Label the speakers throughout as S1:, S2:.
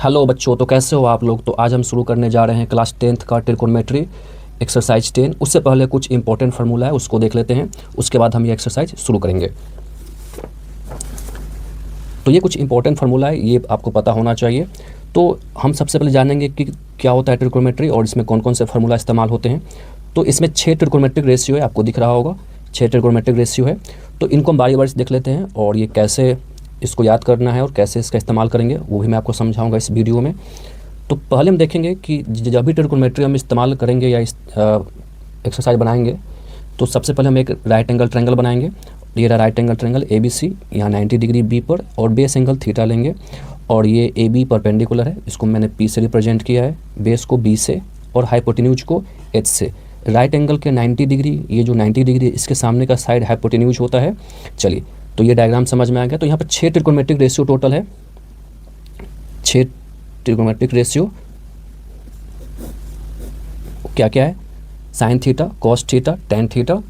S1: Hello बच्चों, तो कैसे हो आप लोग। तो आज हम शुरू करने जा रहे हैं क्लास 10th का ट्रिगोनोमेट्री एक्सरसाइज 10। उससे पहले कुछ इंपॉर्टेंट फार्मूला है, उसको देख लेते हैं। उसके बाद हम ये एक्सरसाइज शुरू करेंगे। तो ये कुछ इंपॉर्टेंट फार्मूला है, ये आपको पता होना चाहिए। तो हम सबसे पहले जानेंगे कि क्या होता है ट्रिगोनोमेट्री और इसमें कौन कौन से फार्मूला इस्तेमाल होते हैं। तो इसमें 6 ट्रिगोनोमेट्रिक रेशियो है, आपको दिख रहा होगा 6 ट्रिगोनोमेट्रिक रेशियो है। तो इनको हम बारी बारी से देख लेते हैं और ये कैसे इसको याद करना है और कैसे इसका इस्तेमाल करेंगे वो भी मैं आपको समझाऊंगा इस वीडियो में। तो पहले हम देखेंगे कि जब भी ट्रिगोनोमेट्री हम इस्तेमाल करेंगे या इस एक्सरसाइज बनाएंगे, तो सबसे पहले हम एक राइट एंगल ट्रायंगल बनाएंगे। ये रहा राइट एंगल ट्रायंगल ABC, यहाँ 90 डिग्री बी पर और बेस एंगल थीटा लेंगे और ये AB परपेंडिकुलर है, इसको मैंने P से रिप्रेजेंट किया है, बेस को B से और हाइपोटेन्यूज को H से। राइट एंगल के 90 डिग्री, ये जो 90 डिग्री इसके सामने का साइड हाइपोटेन्यूज होता है। चलिए, तो ये डायग्राम समझ में आ गया। तो यहाँ पर 6 ट्रिगोनोमेट्रिक रेशियो टोटल है, 6 ट्रिगोनोमेट्रिक रेशियो क्या क्या है? Sine theta, cos theta, tan theta.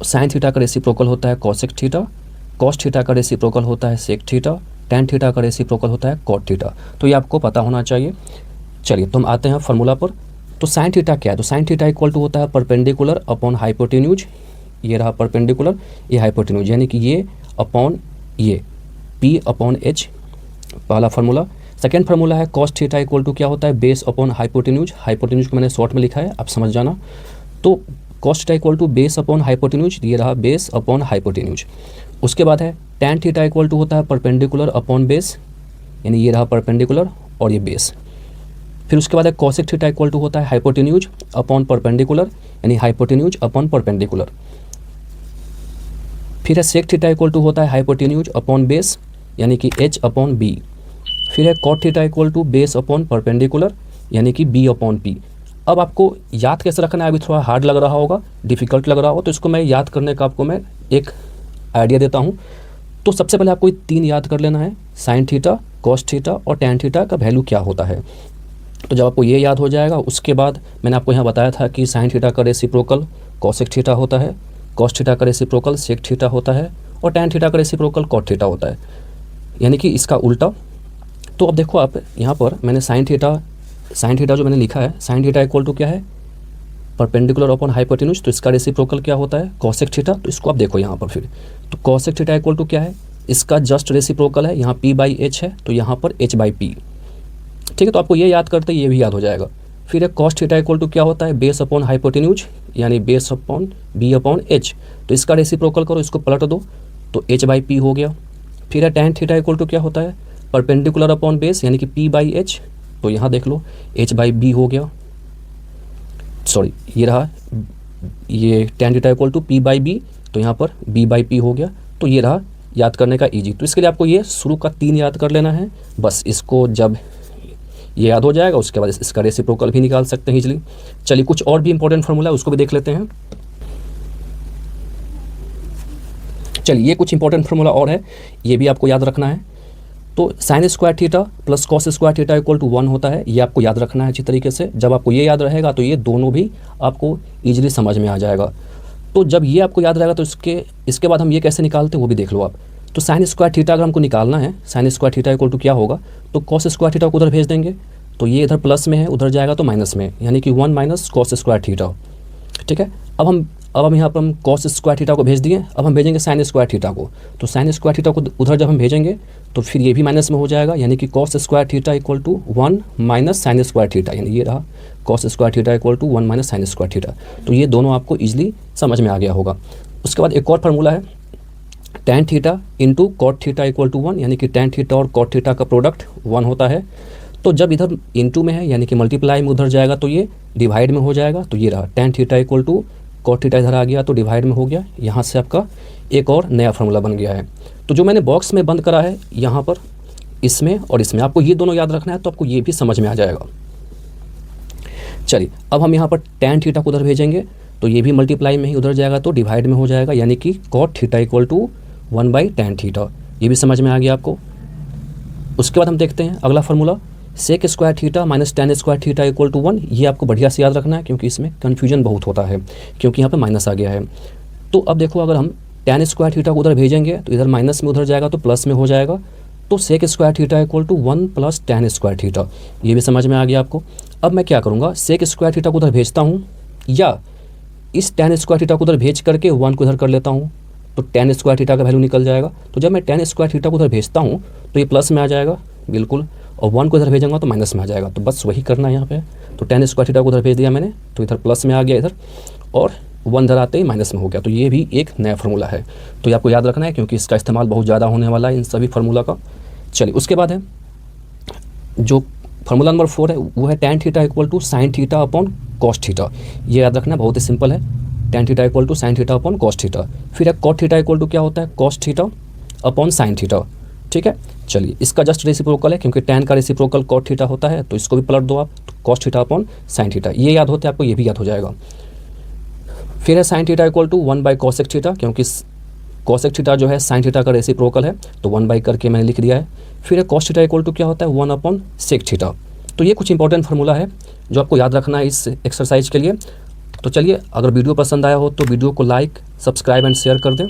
S1: Sine theta का रेसिप्रोकल होता है कॉसेक थीटा, कॉस थीटा का रेसिप्रोकल होता है सेक थीटा, टेन थीटा का रेसिप्रोकल होता है कॉट थीटा। तो ये आपको पता होना चाहिए। चलिए, तो हम आते हैं फार्मूला पर। तो साइन थीटा क्या है? तो साइन थीटा इक्वल टू होता है परपेंडिकुलर अपॉन हाइपोटेन्यूज। ये रहा परपेंडिकुलर, ये हाइपोटेन्यूज, यानी कि ये अपॉन ये P अपॉन H, पहला फार्मूला। सेकेंड फार्मूला है कॉस थीटा इक्वल टू क्या होता है? Base upon hypotenuse. हाइपोटेन्यूज को मैंने शॉर्ट में लिखा है, आप समझ जाना। तो cos theta equal to base upon hypotenuse, ये रहा बेस अपॉन हाइपोटेन्यूज। उसके बाद है टेन थीटा इक्वल टू होता है परपेंडिकुलर अपॉन बेस, यानी ये रहा परपेंडिकुलर और ये बेस। फिर उसके बाद है कॉसेक थीटा इक्वल टू होता है हाइपोटेन्यूज अपॉन परपेंडिकुलर, यानी हाइपोटेन्यूज अपॉन परपेंडिकुलर। फिर है सेक थीटा इक्वल टू होता है हाइपोटेन्यूज अपॉन बेस, यानी कि H अपॉन B। फिर है cot theta equal to base upon perpendicular, यानी कि B अपॉन P। अब आपको याद कैसे रखना है? अभी थोड़ा हार्ड लग रहा होगा, डिफ़िकल्ट लग रहा हो, तो इसको मैं याद करने का आपको मैं एक आइडिया देता हूँ। तो सबसे पहले आपको 3 याद कर लेना है, साइन थीटा, कॉस थीटा और टेन थीटा का वैल्यू क्या होता है। तो जब आपको ये याद हो जाएगा, उसके बाद मैंने आपको यहाँ बताया था कि साइन थीटा का रेसिप्रोकल कॉसेक थीटा होता है, कॉस थीटा का रेसिप्रोकल सेक थीटा होता है और टेन थीटा का रेसिप्रोकल कॉट थीटा होता है, यानी कि इसका उल्टा। तो अब देखो आप यहाँ पर मैंने साइन थीटा जो मैंने लिखा है, साइन थीटा इक्वल टू क्या है? Perpendicular upon hypotenuse. तो इसका रेसिप्रोकल क्या होता है? Cosec theta. तो इसको आप देखो यहाँ पर फिर, तो कॉसेक थीटा इक्वल टू क्या है? इसका जस्ट रेसिप्रोकल है, यहाँ P/H है, तो यहाँ पर H/P। ठीक है, तो आपको ये याद करते ये भी याद हो जाएगा। फिर है कॉस थीटा इक्वल टू क्या होता है? बेस अपॉन हाइपोटेन्यूज, यानी base upon B upon H। तो इसका रेसिप्रोकल करो, इसको पलट दो, तो H/P हो गया। फिर है टेन थीटा इक्वल टू क्या होता है? परपेंडिकुलर अपॉन बेस, यानी कि P/H। तो यहाँ देख लो H/B हो गया, सॉरी ये रहा, ये ten theta equal to P/B, तो यहाँ पर B/P हो गया। तो ये रहा याद करने का ईजी। तो इसके लिए आपको ये शुरू का 3 याद कर लेना है, बस इसको जब ये याद हो जाएगा उसके बाद इसका रेसिप्रोकल भी निकाल सकते हैं इजीली। चलिए, कुछ और भी इंपॉर्टेंट फार्मूला है, उसको भी देख लेते हैं। चलिए, ये कुछ इंपॉर्टेंट फार्मूला और है, ये भी आपको याद रखना है। तो sine square theta plus cos square theta equal to 1 होता है, ये आपको याद रखना है अच्छी तरीके से। जब आपको ये याद रहेगा तो ये दोनों भी आपको ईजिली समझ में आ जाएगा। तो जब ये आपको याद रहेगा तो इसके बाद हम ये कैसे निकालते हैं वो भी देख लो आप। तो साइन स्क्वायर थीटा अगर हमको निकालना है, sine square theta equal to क्या होगा? तो कॉस स्क्वायर थीटा को उधर भेज देंगे, तो ये इधर प्लस में है, उधर जाएगा तो माइनस में, यानी कि 1 माइनस कॉस स्क्वायर थीटा। ठीक है, अब हम यहाँ पर हम कॉस स्क्वायर थीटा को भेज दिए, अब हम भेजेंगे साइन स्क्वायर थीटा को। तो साइन स्क्वायर थीटा को उधर जब हम भेजेंगे तो फिर ये भी माइनस में हो जाएगा, यानी कि cos square theta equal to 1 minus sine square theta, यानी ये रहा cos square theta equal to 1 minus sine square theta. तो ये दोनों आपको ईजिली समझ में आ गया होगा। उसके बाद एक और फार्मूला है tan theta into cot theta equal to 1, यानी कि टेन थीटा और कॉट थीटा का प्रोडक्ट 1 होता है। तो जब इधर इंटू में है, यानी कि मल्टीप्लाई में उधर जाएगा तो ये डिवाइड में हो जाएगा। तो ये रहा tan theta equal to cot theta, इधर आ गया तो डिवाइड में हो गया। यहाँ से आपका एक और नया फार्मूला बन गया है। तो जो मैंने बॉक्स में बंद करा है यहाँ पर, इसमें और इसमें, आपको ये दोनों याद रखना है, तो आपको ये भी समझ में आ जाएगा। चलिए, अब हम यहाँ पर टेन थीटा को उधर भेजेंगे, तो ये भी मल्टीप्लाई में ही उधर जाएगा तो डिवाइड में हो जाएगा, यानी कि cot theta equal to 1/tan theta. ये भी समझ में आ गया आपको। उसके बाद हम देखते हैं अगला formula, sec square theta minus tan square theta equal to 1। ये आपको बढ़िया से याद रखना है, क्योंकि इसमें कन्फ्यूजन बहुत होता है, क्योंकि यहाँ पर माइनस आ गया है। तो अब देखो, अगर हम टेन स्क्वायर थीटा को उधर भेजेंगे तो इधर माइनस में उधर जाएगा तो प्लस में हो जाएगा, तो sec square theta equal to 1 plus tan square theta, ये भी समझ में आ गया आपको। अब मैं क्या करूँगा, सेक स्क्वायर थीटा को उधर भेजता हूँ या इस tan स्क्वायर थीटा को उधर भेज करके 1 को इधर कर लेता हूँ, तो tan स्क्वायर थीटा का वैल्यू निकल जाएगा। तो जब मैं tan स्क्वायर थीटा को उधर भेजता हूँ तो ये प्लस में आ जाएगा बिल्कुल, और 1 को इधर भेजूंगा तो माइनस में आ जाएगा। तो बस वही करना है यहाँ पे। तो tan स्क्वायर थीटा को उधर भेज दिया मैंने, तो इधर प्लस में आ गया इधर, और 1 इधर आते ही माइनस में हो गया। तो ये भी एक नया फार्मूला है, तो ये आपको याद रखना है क्योंकि इसका इस्तेमाल बहुत ज़्यादा होने वाला है इन सभी फार्मूला का। चलिए उसके बाद है जो फार्मूला नंबर 4 है वो है tan theta equal to sine theta upon cos theta. ये याद रखना बहुत ही सिंपल है, tan theta equal to sine theta upon cos theta. फिर है कॉट थीटा इक्वल टू क्या होता है, cos theta upon sine theta. ठीक है, चलिए इसका जस्ट रेसिप्रोकल है क्योंकि tan का रेसिप्रोकल कॉट थीटा होता है, तो इसको भी पलट दो आप, तो cos theta upon sine theta. ये याद होता है आपको, ये भी याद हो जाएगा। फिर है sine theta equal to 1 by cosec theta, क्योंकि कॉसेक थीटा जो है साइन थीटा का रेसिप्रोकल है, तो 1 बाई करके मैंने लिख दिया है। फिर है कॉस थीटा इक्वल टू क्या होता है, 1 अपॉन सेक थीटा। तो ये कुछ इंपॉर्टेंट फार्मूला है जो आपको याद रखना है इस एक्सरसाइज के लिए। तो चलिए, अगर वीडियो पसंद आया हो तो वीडियो को लाइक, सब्सक्राइब एंड शेयर कर दें।